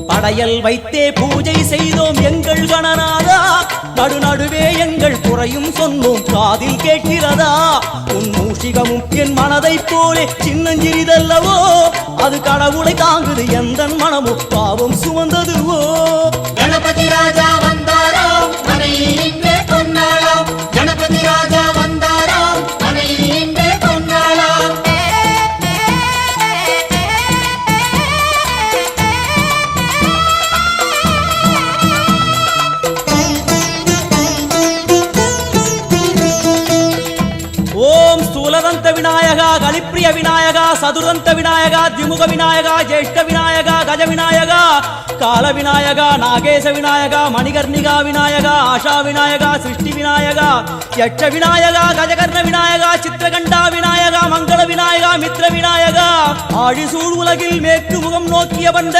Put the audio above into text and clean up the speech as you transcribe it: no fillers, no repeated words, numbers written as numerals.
படையல் வைத்தே பூஜை செய்தோம் எங்கள் கணநாதா, நடுநடுவே எங்கள் குறையும் சொன்னோம் காதில் கேட்கிறதா? உன் மூஷிகமும் என் மனதை போலே சின்னஞ்சிறிதல்லவோ, அது கடவுளை தாங்குது எந்தன் மனமோ பாவம் சுமந்ததுவோ. கணபதி ராஜா வந்தாராம் மனையில் இன்றே பொன்னாளாம், கணபதி ராஜா வந்தாராம் மனையில் இன்றே பொன்னாளாம். ஓம் ஸ்தூலதந்த விநாயகா, கலிப்பிரிய விநாயகா, சதுர்தந்த விநாயகா, திமுக விநாயகா, ஜேஷ்ட விநாயகா, கஜ விநாயகா, கால விநாயகா, நாகேச விநாயகா, மணிகர்ணிகா விநாயகா, ஆஷா விநாயகா, சிருஷ்டி விநாயகா, யட்ச விநாயகா, கஜகர்ண விநாயகா, சித்திரகண்டா விநாயகா, மங்கள விநாயகா, மித்ர விநாயகா, ஆழிசூழ் உலகில் மேற்கு முகம் நோக்கிய வந்த